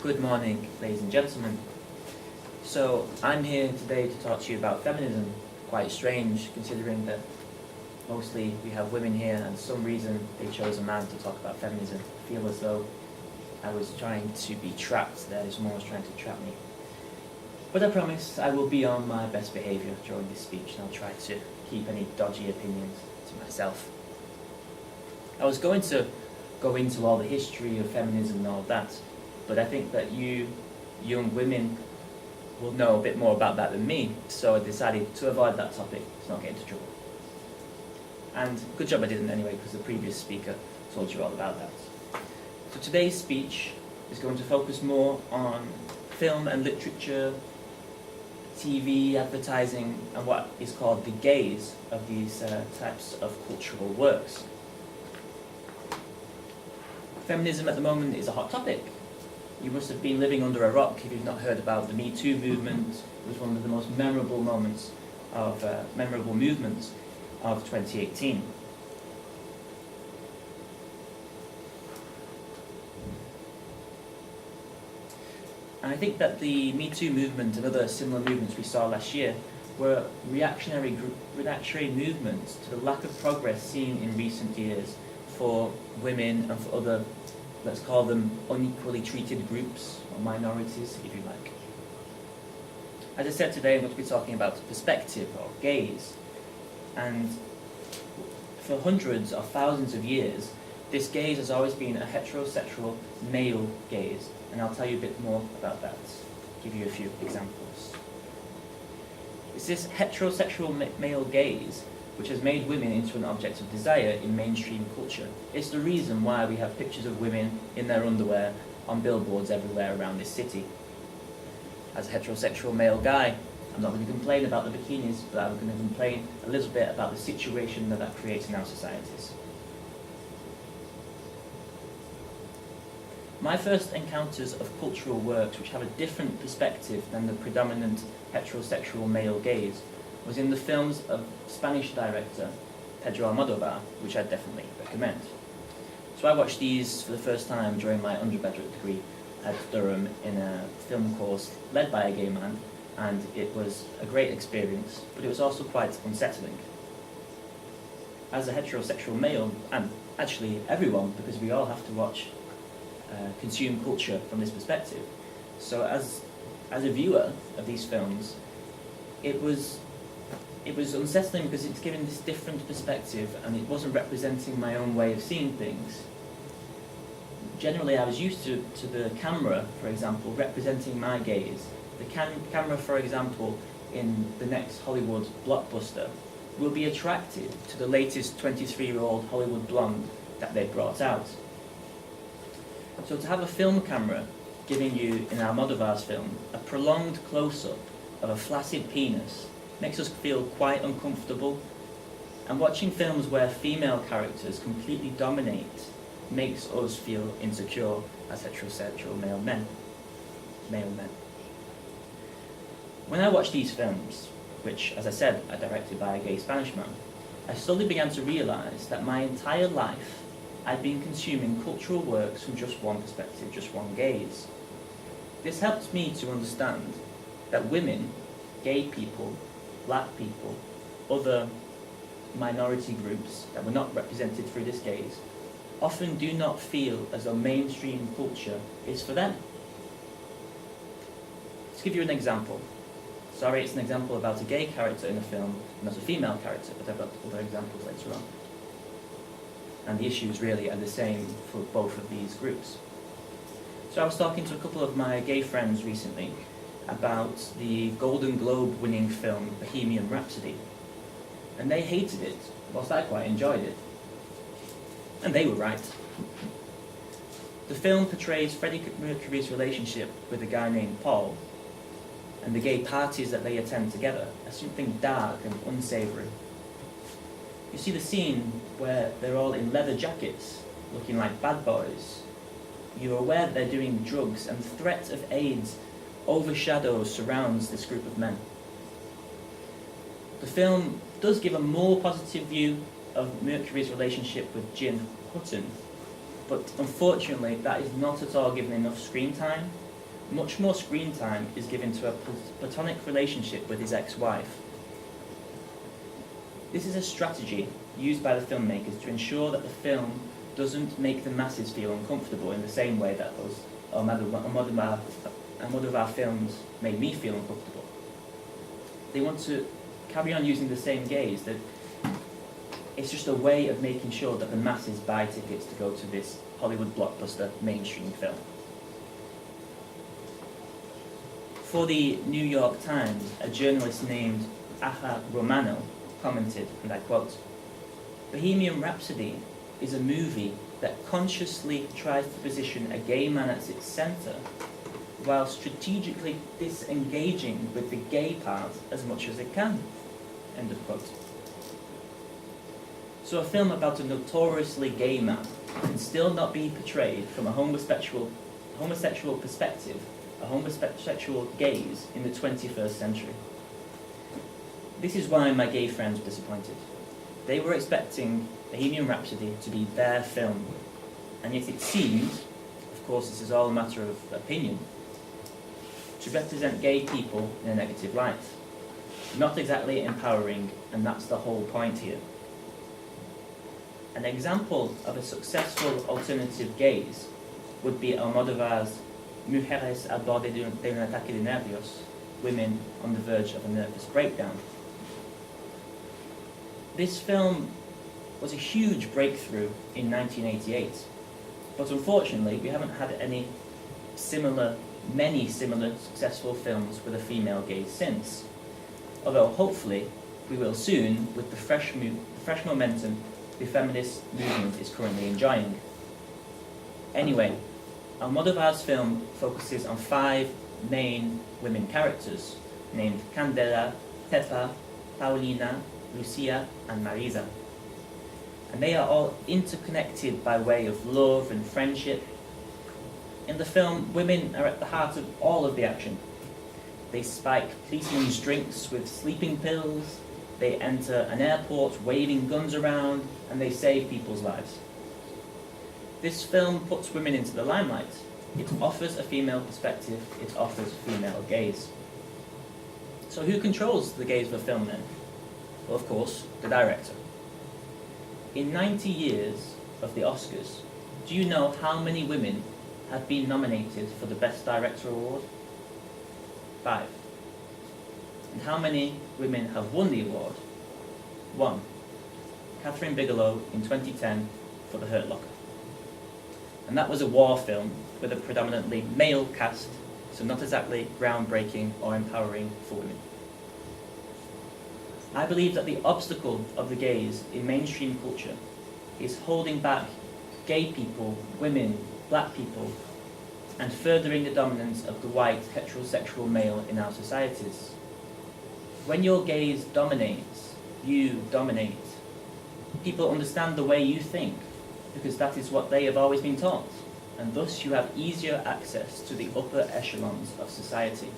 Good morning, ladies and gentlemen. So I'm here today to talk to you about feminism. Quite strange, considering that mostly we have women here, and for some reason they chose a man to talk about feminism. I feel as though I was trying to be trapped there, someone was trying to trap me. But I promise I will be on my best behaviour during this speech, and I'll try to keep any dodgy opinions to myself. I was going to go into all the history of feminism and all that, but I think that you young women will know a bit more about that than me, so I decided to avoid that topic to not get into trouble. And good job I didn't anyway, because the previous speaker told you all about that. So today's speech is going to focus more on film and literature, TV, advertising, and what is called the gaze of these types of cultural works. Feminism at the moment is a hot topic. You must have been living under a rock if you've not heard about the Me Too movement. It was one of the most memorable movements of 2018. And I think that the Me Too movement and other similar movements we saw last year were reactionary movements to the lack of progress seen in recent years for women and for other, let's call them, unequally treated groups or minorities, if you like. As I said, today I'm going to be talking about perspective or gaze. And for hundreds or thousands of years, this gaze has always been a heterosexual male gaze. And I'll tell you a bit more about that, give you a few examples. It's this heterosexual male gaze which has made women into an object of desire in mainstream culture. It's the reason why we have pictures of women in their underwear on billboards everywhere around this city. As a heterosexual male guy, I'm not going to complain about the bikinis, but I'm going to complain a little bit about the situation that creates in our societies. My first encounters of cultural works which have a different perspective than the predominant heterosexual male gaze was in the films of Spanish director Pedro Almodovar, which I definitely recommend. So I watched these for the first time during my undergraduate degree at Durham in a film course led by a gay man, and it was a great experience, but it was also quite unsettling. As a heterosexual male, and actually everyone, because we all have to watch consume culture from this perspective. So as a viewer of these films, it was unsettling because it's given this different perspective and it wasn't representing my own way of seeing things. Generally, I was used to the camera, for example, representing my gaze. The camera, for example, in the next Hollywood blockbuster will be attracted to the latest 23-year-old Hollywood blonde that they brought out. So to have a film camera giving you, in Almodovar's film, a prolonged close-up of a flaccid penis makes us feel quite uncomfortable, and watching films where female characters completely dominate makes us feel insecure as heterosexual male men. When I watched these films, which, as I said, are directed by a gay Spanish man, I slowly began to realise that my entire life I'd been consuming cultural works from just one perspective, just one gaze. This helped me to understand that women, gay people, black people, other minority groups that were not represented through this gaze, often do not feel as though mainstream culture is for them. Let's give you an example. Sorry, it's an example about a gay character in a film, not a female character, but I've got other examples later on. And the issues really are the same for both of these groups. So I was talking to a couple of my gay friends recently about the Golden Globe winning film Bohemian Rhapsody. And they hated it, whilst I quite enjoyed it. And they were right. The film portrays Freddie Mercury's relationship with a guy named Paul, and the gay parties that they attend together as something dark and unsavoury. You see the scene where they're all in leather jackets, looking like bad boys. You're aware that they're doing drugs, and the threat of AIDS surrounds this group of men. The film does give a more positive view of Mercury's relationship with Jim Hutton, but unfortunately that is not at all given enough screen time, much more screen time is given to a platonic relationship with his ex-wife. This is a strategy used by the filmmakers to ensure that the film doesn't make the masses feel uncomfortable in the same way that those Almodovar films made me feel uncomfortable. They want to carry on using the same gaze. That it's just a way of making sure that the masses buy tickets to go to this Hollywood blockbuster mainstream film. For the New York Times, a journalist named Aja Romano commented, and I quote, "Bohemian Rhapsody is a movie that consciously tries to position a gay man at its centre while strategically disengaging with the gay part as much as it can." End of quote. So a film about a notoriously gay man can still not be portrayed from a homosexual perspective, a homosexual gaze in the 21st century. This is why my gay friends were disappointed. They were expecting Bohemian Rhapsody to be their film, and yet it seemed, of course this is all a matter of opinion, to represent gay people in a negative light. Not exactly empowering, and that's the whole point here. An example of a successful alternative gaze would be Almodovar's Mujeres al borde de un ataque de nervios, Women on the Verge of a Nervous Breakdown. This film was a huge breakthrough in 1988, but unfortunately we haven't had many similar successful films with a female gaze since, although hopefully we will soon with the fresh momentum the feminist movement is currently enjoying. Anyway, Almodovar's film focuses on 5 main women characters, named Candela, Pepa, Paulina, Lucia, and Marisa. And they are all interconnected by way of love and friendship. In the film, women are at the heart of all of the action. They spike policemen's drinks with sleeping pills, they enter an airport waving guns around, and they save people's lives. This film puts women into the limelight. It offers a female perspective, it offers a female gaze. So who controls the gaze of a film then? Well, of course, the director. In 90 years of the Oscars, do you know how many women have been nominated for the Best Director award? 5. And how many women have won the award? 1. Catherine Bigelow in 2010 for The Hurt Locker. And that was a war film with a predominantly male cast, so not exactly groundbreaking or empowering for women. I believe that the obstacle of the gaze in mainstream culture is holding back gay people, women, black people, and furthering the dominance of the white heterosexual male in our societies. When your gaze dominates, you dominate. People understand the way you think, because that is what they have always been taught, and thus you have easier access to the upper echelons of society.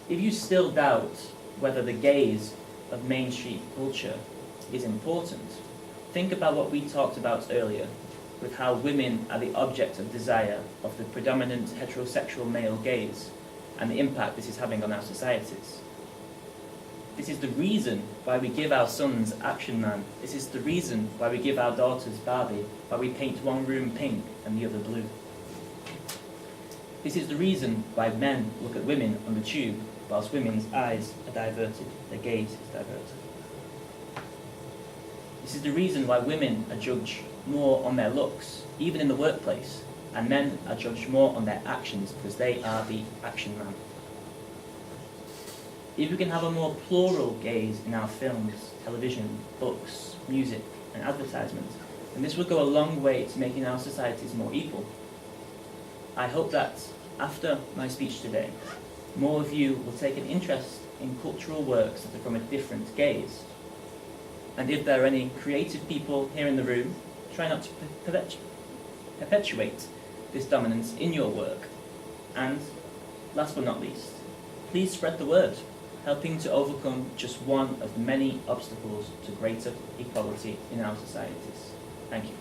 If you still doubt whether the gaze of mainstream culture is important, think about what we talked about earlier, with how women are the object of desire of the predominant heterosexual male gaze, and the impact this is having on our societies. This is the reason why we give our sons Action Man. This is the reason why we give our daughters Barbie, why we paint one room pink and the other blue. This is the reason why men look at women on the tube whilst women's eyes are diverted, their gaze is diverted. This is the reason why women are judged more on their looks, even in the workplace, and men are judged more on their actions because they are the action man. If we can have a more plural gaze in our films, television, books, music, and advertisements, then this will go a long way to making our societies more equal. I hope that, after my speech today, more of you will take an interest in cultural works that are from a different gaze. And if there are any creative people here in the room, try not to perpetuate this dominance in your work. And, last but not least, please spread the word, helping to overcome just one of the many obstacles to greater equality in our societies. Thank you.